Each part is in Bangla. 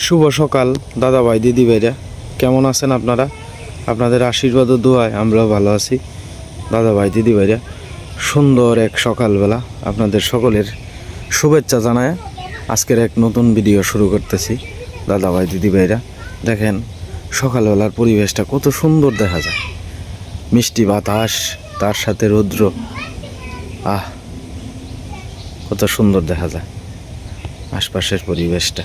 শুভ সকাল দাদা ভাই দিদি ভাইরা, কেমন আছেন আপনারা? আপনাদের আশীর্বাদ ও দোয়ায় আমরাও ভালো আছি। দাদা ভাই দিদি ভাইরা, সুন্দর এক সকালবেলা আপনাদের সকলের শুভেচ্ছা জানায় আজকের এক নতুন ভিডিও শুরু করতেছি। দাদা ভাই দিদি ভাইরা, দেখেন সকালবেলার পরিবেশটা কত সুন্দর দেখা যায়, মিষ্টি বাতাস, তার সাথে রৌদ্র, কত সুন্দর দেখা যায় আশপাশের পরিবেশটা।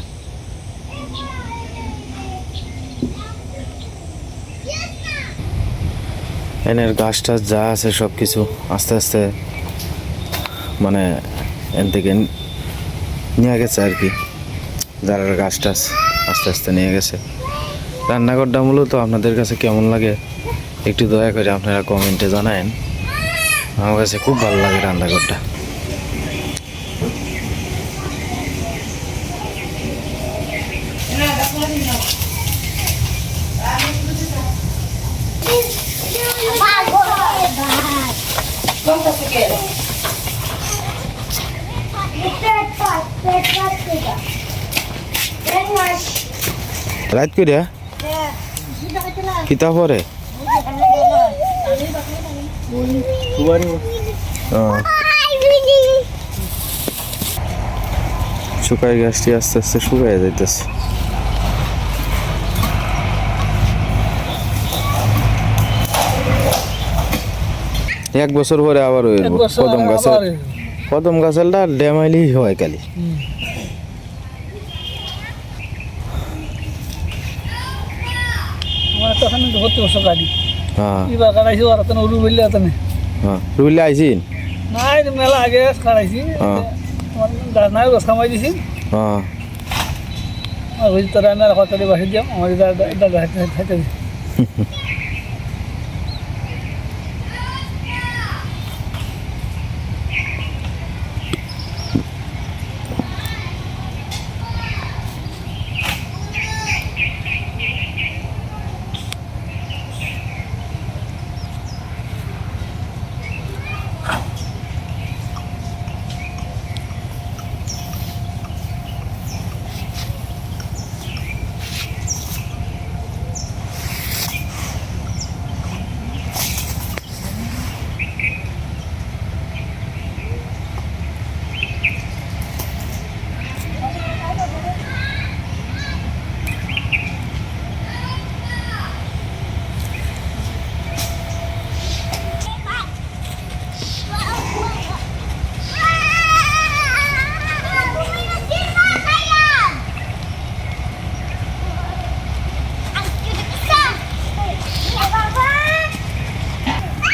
এনের গাছ টাছ যা আছে সব কিছু আস্তে আস্তে মানে এন থেকে নিয়ে গেছে আর কি, যারা গাছ টাছ আস্তে আস্তে নিয়ে গেছে। রান্নাঘরটা মূলত আপনাদের কাছে কেমন লাগে একটু দয়া করে আপনারা কমেন্টে জানায়েন। আমার কাছে খুব ভালো লাগে রান্নাঘরটা। রাত করিয়া কিতা পরে শুকাই গাছটি আস্তে আস্তে শুকাই যাইতেছে। এক বছর পরে আবার কদম গাছটা ডেমাইলি হয় কালি। রুইলে আইসি নাই মেলা আগে খারাইছি নাই গছ কামাই দিছি রান্নার হতালি বাসি দিয়াম আমার দাদা খাইতে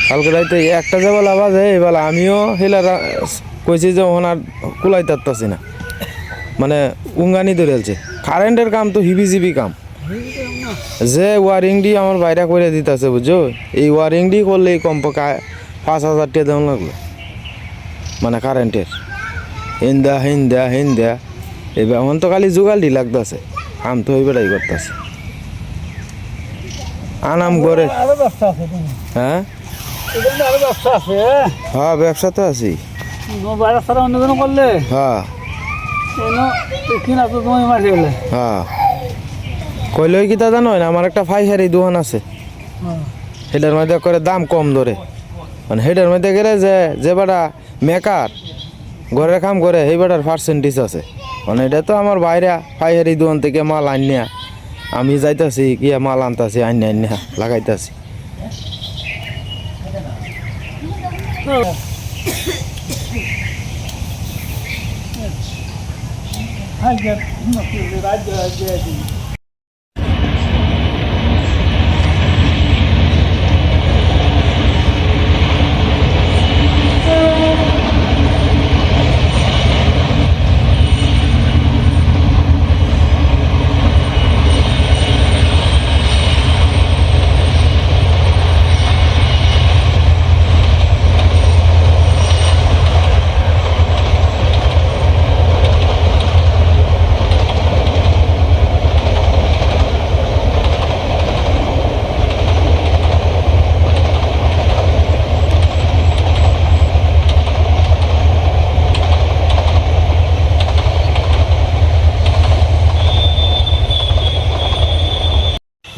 কালকে রাইতে একটা যে বেলা বাজে এবেলা আমিও হেলা কইছি যে ওখানে আর কুলাই তারতাছি না, মানে উঙ্গানি ধরেছে। কারেন্টের কাম তো হিবিজিবি কাম, যে ওয়ারিং ডি আমার বাইরে করে দিতেছে বুঝছো। এই ওয়ারিং ডি করলে কমপক্ষে 5,000 টাকা দেওয়া লাগলো, মানে কারেন্টের হিন্দা এবার এখন তো খালি জোগালি লাগতেছে, কাম তো ওইবেলাই করতেছে আনাম করে। হ্যাঁ হ্যাঁ ব্যবসা তো আছি। হ্যাঁ হ্যাঁ কইলে কি তা জানো না, আমার একটা ফাইহারি দোকান আছে, সেটার মধ্যে করে দাম কম ধরে, মানে সেটার মধ্যে গেলে যে বেটা মেকার ঘরের কাম করে সেই বেটার পার্সেন্টেজ আছে। মানে এটা তো আমার বাইরে ফাইহারি দোকান থেকে মাল আনিয়া আমি যাইতাছি গিয়া মাল আনতাছি, আনিয়া লাগাইতাছি।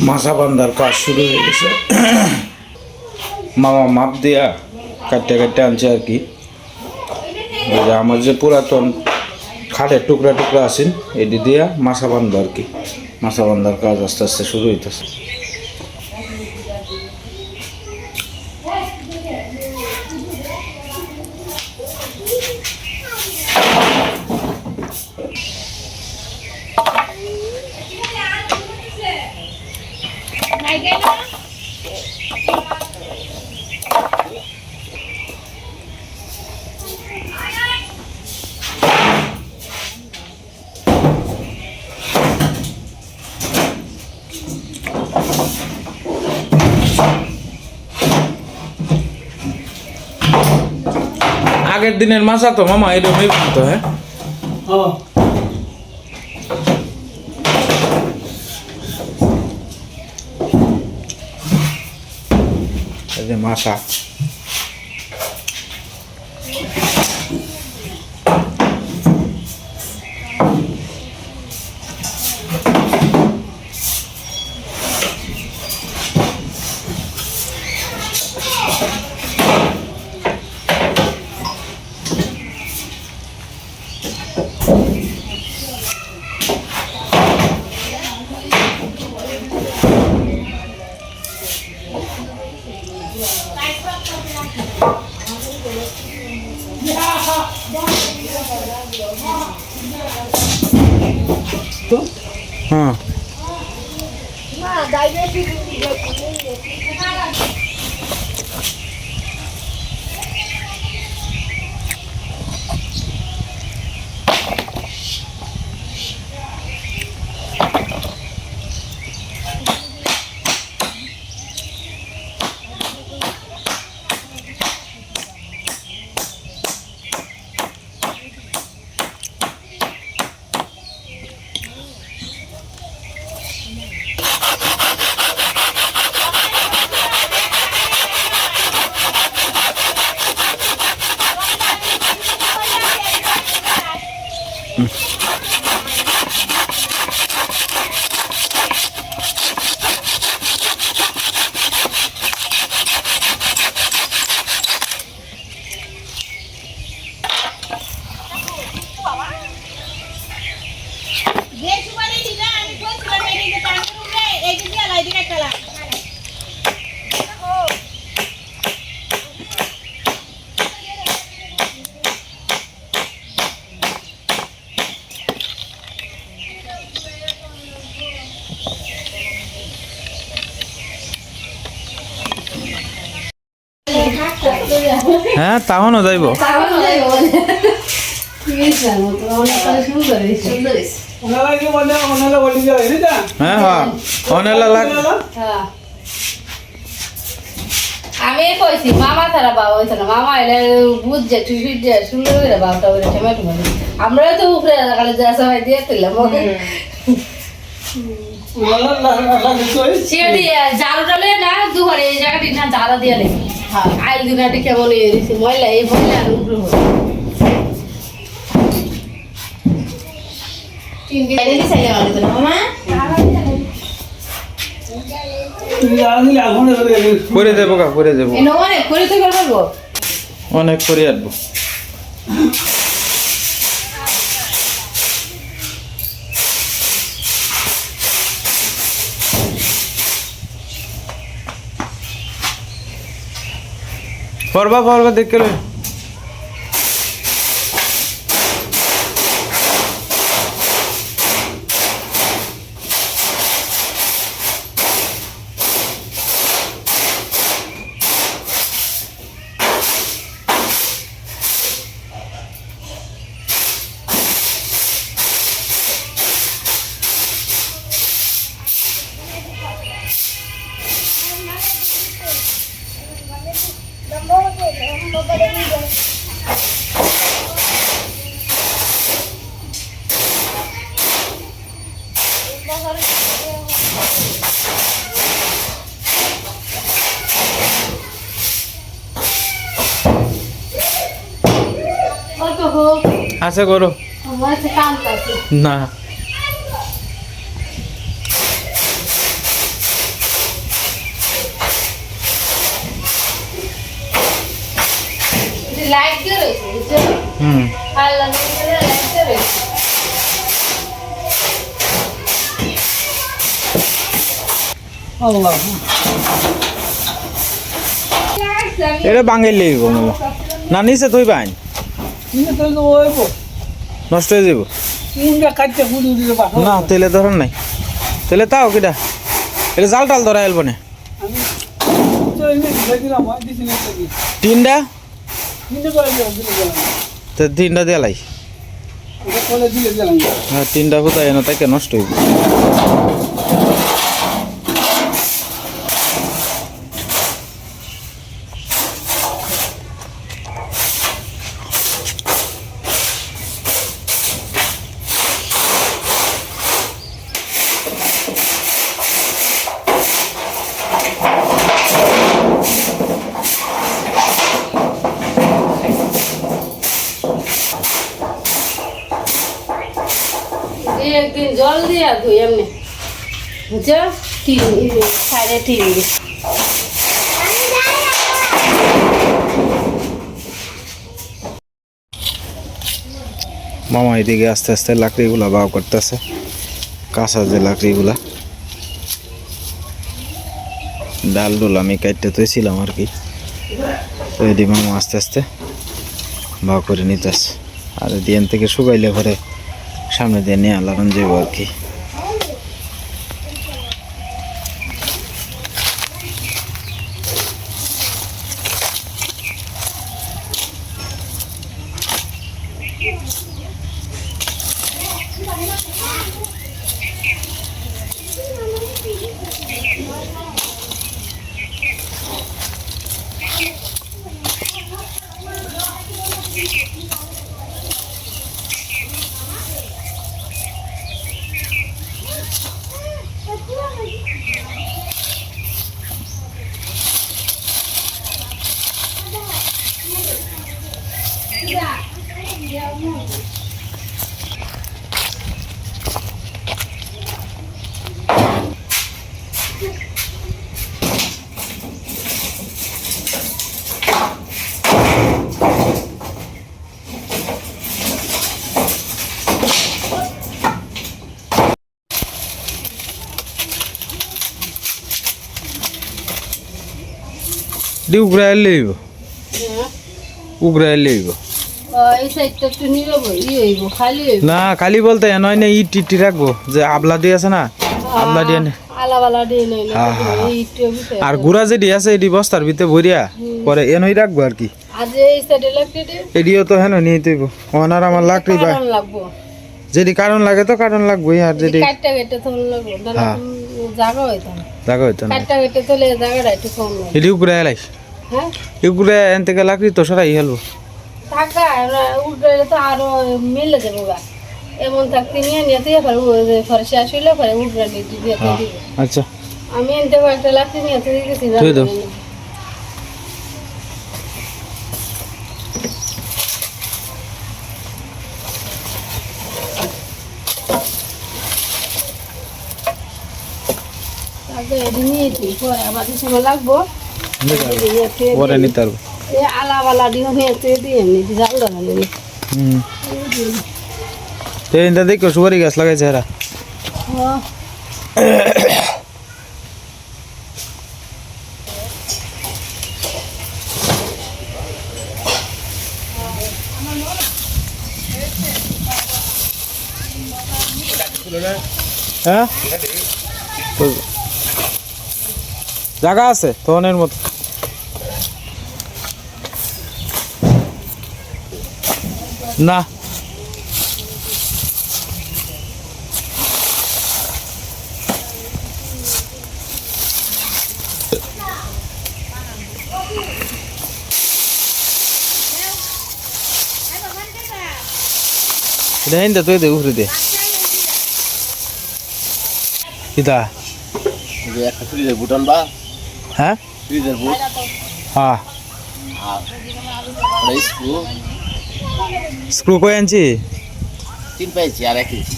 মাছা বান্ধার কাজ শুরু হয়ে গেছে। মামা মাপ দিয়া কাটতে কাটতে আনছে আর কি। এই যে আমার যে পুরাতন খাটের টুকরা টুকরা আছেন এটি দিয়া মাছা বান্ধা আর কি। মাছা বান্ধার কাজ আস্তে আস্তে শুরু হইতেছে। আগের দিনের মাছা তো মামা এরকমই বানতো, হ্যাঁ? হ্যাঁ এই যে মাছা হ্যাঁ হ্যাঁ তাহনও যাইব। ওনারা কি বলে ওনারা বলি যায় না হ্যাঁ হ্যাঁ অনেলা লাগ আমি কইছি মামা তারা বাবা হইতো না মামা এলে বুঝছে টুইটে সুন্দর করে বাবাটা করে টমেটো মানে আমরাও তো উপরে কালে যা সবাই দিয়ে দিলাম ওকে সেটি জারুটা লয়ে না দুপুরে এই জায়গাটি না জারা দিয়ে লে আইল দুনাটি কেমন এরিছি ময়লা এই ময়লা আর উপরে হল তিন দিন এনে সাইলে মানে তো মামা করে দেবো কা করে দেবো এনে অনেক করে তো করবো অনেক করে আসবো। পড়বা পড়বা দেখে লই আছে করো কাম করছি না আল্লাহ এটা বাঙালি লইব মামা না নিচে তুই বাইন কিন্তু তো ওইব নষ্ট হয়ে যাব তিনটা কাটতে ফুল দিতে পারো না তেলে ধরন নাই তেলে তাও কিটা এটা জাল টাল ধরা এলবো না আমি তো এনে দিলাম হয় দিছি না কি তিনটা তিনটা করে দিলাম তো তিনটা দেলাই এটা কোলে দিয়ে দিলাম হ্যাঁ তিনটা কোথায় এনে তাকে নষ্ট হইব একদিন জল দিয়া ধুই এমনি বুঝছো টিভি সাইডে টিভি মামা এদিকে আস্তে আস্তে লাকড়িগুলা বাও করতেছে কাঁচা যে লাকড়িগুলা ডাল ডুল আমি কাটতে তুইছিলাম আর কি তো এদি মামা আস্তে আস্তে বাও করে নিতেছে আর দিন থেকে শুকাইলে ঘরে সামনে দিয়ে নিয়ে আলাদা যাবো আর কি দি উগড়াই লইব উগড়াই লইব এই সাইডটা একটু নিরব হইব খালি হইব না খালি বলতে নয় না ইট ইটি রাখবো যে আবলা দিয়ে আছে না আবলা দিয়ে নে। আলাবালা দিয়ে নইলে হ্যাঁ, হ্যাঁ, হ্যাঁ। এইটু ভিতরে আর গুড়া যেটি আছে এটি বস্তার ভিতরে ভরিয়া পরে এনই রাখবো আর কি আজ এই সাইডে লাগতে দে এটিও তো হেন নিয়ে তৈব ওনার আমার লাকড়ি বা কারণ লাগবো যেটি কারণ লাগে তো কারণ লাগবেই আর যেটি কাটটা কেটে তোল লাগবো হ্যাঁ। জায়গা হইতো না জায়গা হইতো না কাটটা কেটে তোলে জায়গাটা একটু কম লাগে এটি উপরে এলাই হ্যাঁ উপরে এন থেকে লাকড়ি তো সরাই হেলবো টাকা উঠলে তো আরো মিলে যাবো গা এমন থাকতে নিয়ে নিতে পরে শেষ হইলে পরে উঠলে দিয়ে হ্যাঁ দিব আচ্ছা আমি এনতে একটা লাগতে নিয়ে গেছি তুই দাও। নিয়েছি পরে আবার সময় লাগবো পরে নিতে পারবো আলাবালা দিয়ে হয়েছে দিয়ে এমনি জাল দেওয়া হুম তো এটা দেখো সুপারি গাছ লাগাইছে এরা হ্যাঁ জায়গা আছে তনের মতো না এটা হিন্দা তুই দে উফরে দে কিতা যে একটা ফ্রিজের বুটন বা হ্যাঁ ফ্রিজের বুট হ্যাঁ আর স্ক্রু স্ক্রু কই আনছি 3 পাইছি আর এক ইঞ্চি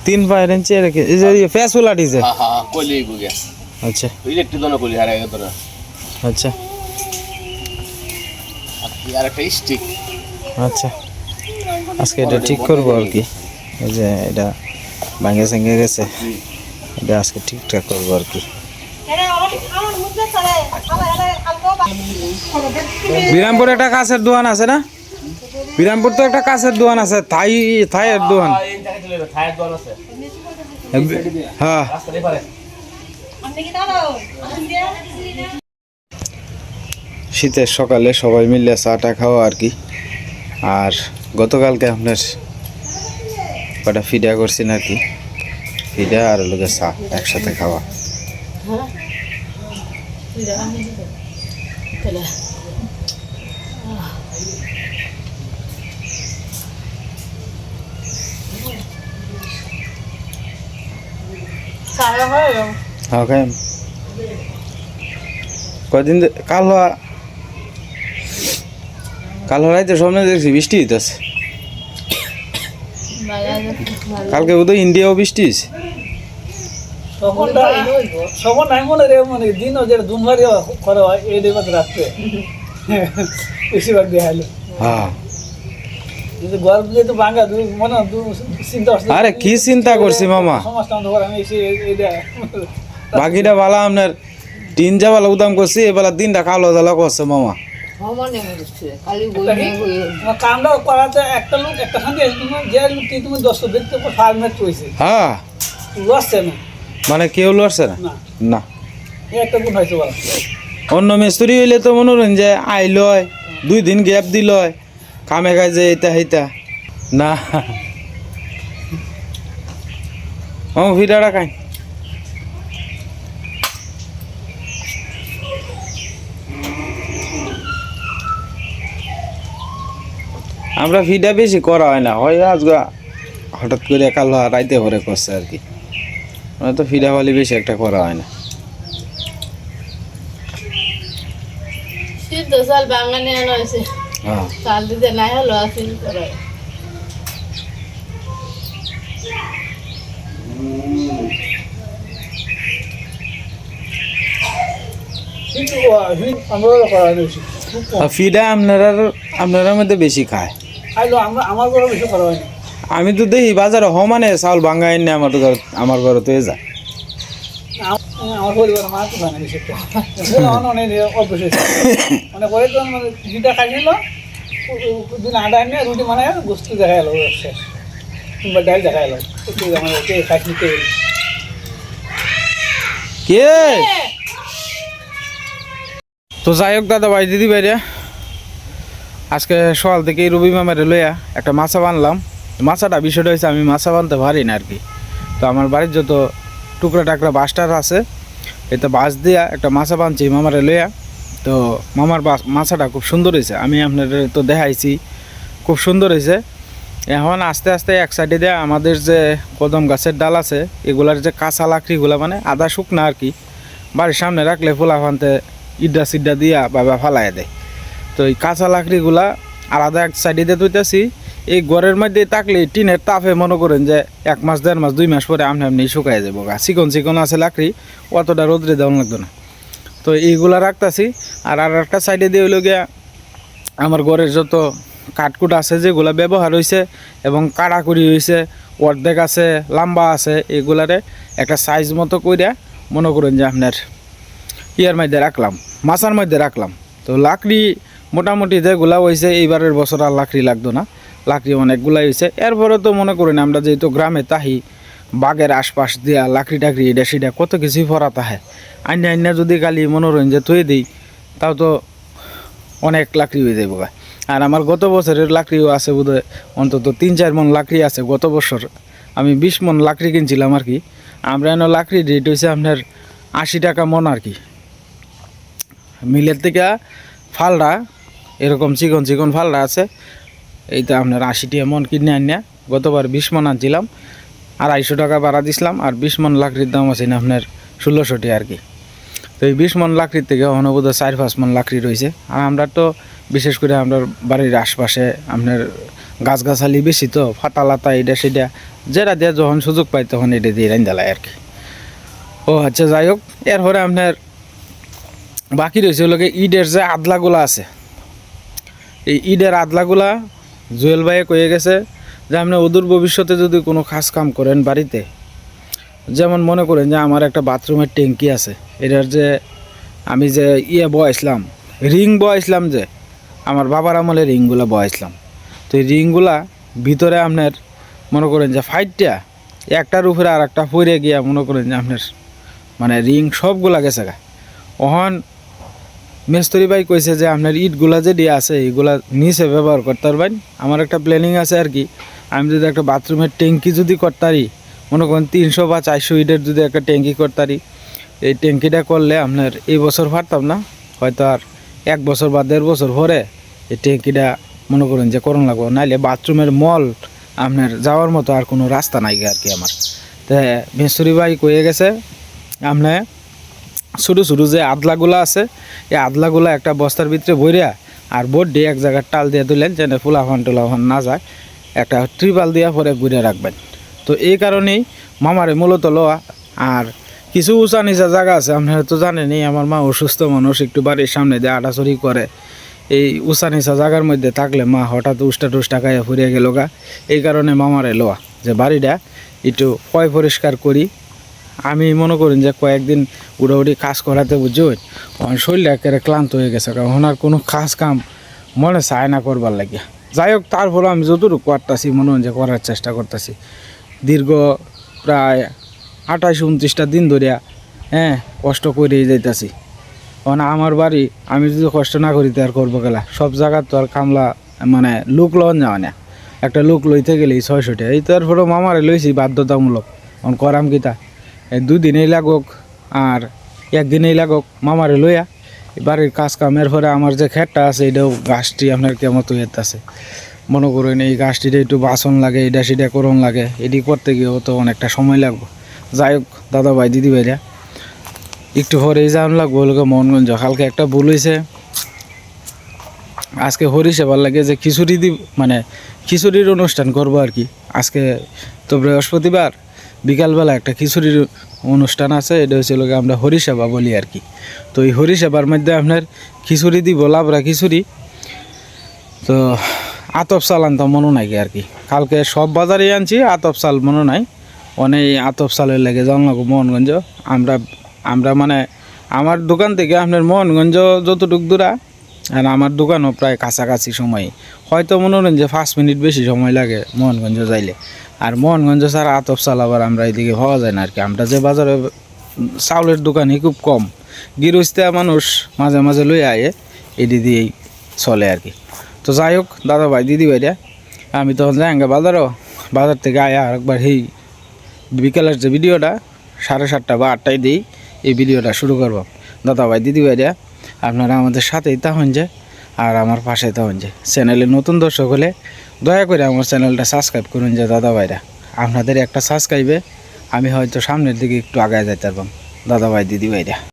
3 পায়ের ইঞ্চি রেখে এই যে ফেস ওলা ডিজে হ্যাঁ হ্যাঁ কইলেই বুগে আচ্ছা ইলেকট্রিক দোনো কইলি আর এক দোনো আচ্ছা আর একটা স্টিক আচ্ছা আজকে এটা ঠিক করবো আর কি এই যে এটা ভাঙে ভেঙে গেছে এটা আজকে ঠিকঠাক করবো আর কি বিরামপুর একটা কাছের দোকান আছে না? বিরামপুর তো একটা কাছের দোকান আছে, থাইয়ের দোকান। হ্যাঁ, শীতের সকালে সবাই মিলে চাটা খাওয়া আর কি। আর গতকালকে আপনার কটা ফিডা করছেন আর কি, ফিডা আর লোকের চা একসাথে খাওয়া। হ্যাঁ খাইম কদিন কাল রাইতে সামনে দেখছি বৃষ্টি হইতেছে। কালকে বোধহয় ইন্ডিয়াও বৃষ্টি হয়েছে। সবন নাই মনে রে, মানে দিনও যেটা দুনবারই করা হয় এই দেবাত রাখতে বেশিরভাগ দেখাইলো। হ্যাঁ, যদি গর্ব যেহেতু বাঙ্গা মনে চিন্তা করছে। আরে কি চিন্তা করছি মামা, সমাজটা অন্ধকার, আমি এসে এইটা বাকিটা বালা আপনার দিন যা বালা উদাম করছি, এবেলা দিনটা কালো জ্বালা করছে মামা। তোমার কামটা করাতে একটা লোক একটা শান্তি আছে, তোমার যে লোকটি তুমি 10 ব্যক্তি 5 মিনিট চলছে হ্যাঁ, লসছে না, মানে কেউ লড়ছে না। না না, এই একটা গুণ হয়েছে বলা। অন্য মিস্ত্রি হইলে তো মনে করেন যে আইলয় 2 দিন গ্যাপ দিলয়, কামে কাজে এইটা সেইটা না। ফিডাটা খাই। আমরা ফিডা বেশি করা হয় না, হয় আজকে হঠাৎ করে কাল রাইতে ভরে করছে আর কি। আমরা তো ফিডা বালি বেশি একটা করা হয় না। সিদ্ধ চাল বাঙালি আনা হয়েছে, হ্যাঁ, চাল দিতে নাই হলো আসিল করে। কিন্তু আমরা করা হয় বেশি, খুব কম। আর ফিডা আপনারা মধ্যে বেশি খায়। খাইলো আমরা, আমার ঘরে বেশি করা হয় না। আমি তো দেখি বাজারে মানে চাউল ভাঙ্গা এনে আমার ঘরে তো যায়। আমার পরিবার মা তো জানে বেশি একটা অনেক অভ্যেস হয়েছে, মানে করে তো মানে দুটা খাইছিল, দিন আটা এনে রুটি মানে গোস্ত দেখা এলো শেষ, কিংবা ডাল দেখা এলো আমাদের খাইনি তেল। কে তো যাই হোক দাদা ভাই দিদি ভাইরা, আজকে সকাল থেকে রবি মামারে লইয়া একটা মাছা বানলাম। মাছাটা বিষয়টা হয়েছে আমি মাছা বানতে পারি না আর কি। তো আমার বাড়ির যত টুকরা টাকরা বাঁশটার আছে, এতে বাঁশ দিয়া একটা মাছা বানছি মামারে লইয়া। তো মামার মাছাটা খুব সুন্দর হয়েছে, আমি আপনার তো দেখাইছি, খুব সুন্দর হয়েছে। এখন আস্তে আস্তে এক সাইডে দিয়ে আমাদের যে কদম গাছের ডাল আছে, এগুলার যে কাঁচা লাকড়িগুলো মানে আদা শুকনা আর কি, বাড়ির সামনে রাখলে ফোলা ফানতে ইড্ডা সিড্ডা দিয়া বাবা ফালাই দেয়। তো এই কাঁচা লাকড়িগুলা আলাদা এক সাইডে দিয়ে তুইতেছি। এই ঘরের মধ্যে থাকলে টিনের তাপে মনে করেন যে 1 মাস 1.5 মাস 2 মাস পরে আপনি শুকাই যাবো গা। চিকন চিকন আছে লাকড়ি, অতটা রোদ্রে দেওয়া লাগতো না। তো এইগুলা রাখতেছি। আর একটা সাইডে দিয়ে হইল গিয়া আমার ঘরের যত কাঠকুট আছে যেগুলো ব্যবহার হয়েছে এবং কাড়াকুড়ি হয়েছে, অর্ধেক আছে, লম্বা আছে, এগুলারে একটা সাইজ মতো কইরা মনে করেন যে আপনার ইয়ার মধ্যে রাখলাম, মাছার মধ্যে রাখলাম। তো লাকড়ি মোটামুটি যেগুলা হয়েছে, এইবারের বছর আর লাকড়ি লাগতো না, লাকড়ি অনেকগুলাই হয়েছে। এরপরে তো মনে করেন আমরা যেহেতু গ্রামে তাহি, বাগের আশপাশ দিয়া লাকড়ি টাকড়ি এটা সেটা কত কিছুই ভরা তাহে। আইনা যদি খালি মনোরঞ্জন যে থয়ে দিই, তাও তো অনেক লাকড়ি হয়ে যাবো গা। আর আমার গত বছরের লাকড়িও আছে বোধহয় অন্তত 3-4 মন লাকড়ি আছে। গত বছর আমি 20 মন লাকড়ি কিনছিলাম আর কি। আমরা এনে লাকড়ির রেট হয়েছে আপনার 80 টাকা মন আর কি। মিলের থেকে ফালটা এরকম চিকন চিকন ফালটা আছে, এইটা আপনার 80 টাকা মন কিনে আনিয়া গতবার 20 মন আনছিলাম, 250 টাকা ভাড়া দিছিলাম। আর 20 মন লাকড়ির দাম আছে না আপনার 1600 টাকা আর কি। তো এই 20 মন লাকড়ির থেকে অনবোধ 4-5 মন লাকড়ি রয়েছে। আর আমরা তো বিশেষ করে আমরা বাড়ির আশপাশে আপনার গাছগাছালি বেশি, তো ফাতা লাতা এটা সেটা যেটা দিয়ে যখন সুযোগ পাই তখন এটা দিয়ে রান্দালাই আর কি। ও আচ্ছা, যাই হোক, এরপরে আপনার বাকি রয়েছে লোকে ইটের যে আদলাগুলা আছে, এই ইটের আদলাগুলা জুয়েল ভাইয়ে কয়ে গেছে যে আপনি অদূর ভবিষ্যতে যদি কোনো খাস কাম করেন বাড়িতে, যেমন মনে করেন যে আমার একটা বাথরুমের ট্যাঙ্কি আছে, এটার যে আমি যে বয়েছিলাম রিং বয়েছিলাম যে আমার বাবার আমলে রিংগুলা বয়েছিলাম। তো এই রিংগুলা ভিতরে আপনার মনে করেন যে ফাইটটা একটার উপরে আর একটা পরে গিয়া মনে করেন যে আপনার মানে রিং সবগুলা গেছে গা। ওহন মিস্ত্রি ভাই কইছে যে আপনার ইটগুলা যে দিয়ে আছে এইগুলা নিচে ব্যবহার করতে পারবেন। আমার একটা প্ল্যানিং আছে আর কি, আমি যদি একটা বাথরুমের ট্যাঙ্কি যদি করতারি মনে করেন 300 বা 400 ইটের যদি একটা ট্যাঙ্কি করতারি, এই ট্যাঙ্কিটা করলে আপনার এই বছর পারতাম না, হয়তো আর 1 বছর বা 1.5 বছর পরে এই ট্যাঙ্কিটা মনে করেন যে করণ লাগবো। নাইলে বাথরুমের মল আপনার যাওয়ার মতো আর কোনো রাস্তা নাই আর কি আমার। তো মিস্ত্রি ভাই কয়ে গেছে আপনার ছোটো ছোটো যে আদলাগুলা আছে এই আদলাগুলা একটা বস্তার ভিতরে ভরিয়া আর বোর্ড দিয়ে এক জায়গায় টাল দিয়ে দিলেন যেন ফুলাফান টুলাফান না যায়, একটা ট্রিপাল দিয়ে পরে ঘুরে রাখবেন। তো এই কারণেই মামারে মূলত লওয়া। আর কিছু উঁচা নিচা জায়গা আছে আপনারা তো জানেনই, আমার মা অসুস্থ মানুষ, একটু বাড়ির সামনে দিয়ে আটাচড়ি করে। এই উঁচা নিচা জায়গার মধ্যে থাকলে মা হঠাৎ উষ্টা টুষ্টা খাইয়া ফুরিয়ে গেল গা। এই কারণে মামারে লওয়া যে বাড়িটা একটু পয় পরিষ্কার করি। আমি মনে করেন যে কয়েকদিন উড়াউড়ি কাজ করাতে বুঝুন আমার শরীরটা একেবারে ক্লান্ত হয়ে গেছে, কারণ আর কোনো কাজ কাম মনে চায় না করবার লাগিয়া। যাই হোক তারপরে আমি যতটুকু করতেছি মনে হয় যে করার চেষ্টা করতেছি। দীর্ঘ প্রায় 28-29টা দিন ধরিয়া কষ্ট করেই যাইতেছি। কারণ আমার বাড়ি আমি যদি কষ্ট না করি তো আর করবো গেলা, সব জায়গার তো আর কামলা মানে লোক লওয়া যাওয়া না, একটা লোক লইতে গেলেই 600 টাকা। এই তারপরে মামারে লইছি বাধ্যতামূলক, কারণ করাম কিতা 2 দিনেই লাগুক আর 1 দিনেই লাগুক মামারে লইয়া বাড়ির কাজ কামের পরে আমার যে খেটটা আছে এটাও গাছটি আপনার কেমন তৈরি আছে মনে করেন, এই গাছটিতে একটু বাসন লাগে, এটা সেটা করণ লাগে, এটি করতে গিয়েও তো অনেকটা সময় লাগবে। যাই হোক দাদা ভাই দিদি ভাইরা একটু পরেই যাওয়ান লাগবো লোকে মোহনগঞ্জ। কালকে একটা ভুল হয়েছে, আজকে হরিসেবার লাগে যে খিচুড়ি মানে খিচুড়ির অনুষ্ঠান করবো আর কি। আজকে তো বৃহস্পতিবার বিকালবেলা একটা খিচুড়ির অনুষ্ঠান আছে, এটা হচ্ছে লোকে আমরা হরিসেবা বলি আর কি। তো এই হরিসেবার মধ্যে আপনার খিচুড়ি দিব, লাবড়া খিচুড়ি। তো আতপ চাল আনতাম মনে নাই আর কি, কালকে সব বাজারে আনছি, আতপ চাল মনে নাই। অনেক আতপ চালের লেগে যাওয়া লাগবো মোহনগঞ্জ। আমরা মানে আমার দোকান থেকে আপনার মোহনগঞ্জ যতটুক দূরা, আর আমার দোকানও প্রায় কাছাকাছি সময়, হয়তো মনে করেন যে 5 মিনিট বেশি সময় লাগে মোহনগঞ্জ যাইলে। আর মোহনগঞ্জ ছাড়া আতপ চাল আবার আমরা এইদিকে পাওয়া যায় না আর কি। আমরা যে বাজারে চাউলের দোকানই খুব কম, গৃহস্থিয়া মানুষ মাঝে মাঝে লই আয়ে এটি দিয়েই চলে আর কি। তো যাই হোক দাদা ভাই দিদি ভাইরা আমি তখন যাই বাজার থেকে আয়া আরেকবার সেই বিকেলের যে ভিডিওটা 7:30 বা 8টায় দিই এই ভিডিওটা শুরু করব। দাদা ভাই দিদি ভাইরা আপনারা আমাদের সাথেই থাকুন যে আর আমার পাশে থাকুন যে। চ্যানেলে নতুন দর্শক হলে দয়া করে আমার চ্যানেলটা সাবস্ক্রাইব করুন যে দাদা ভাইরা। আপনাদের একটা সাবস্ক্রাইবে আমি হয়তো সামনের দিকে একটু আগায় যাইতে পারবাম দাদা ভাই দিদি ভাইরা।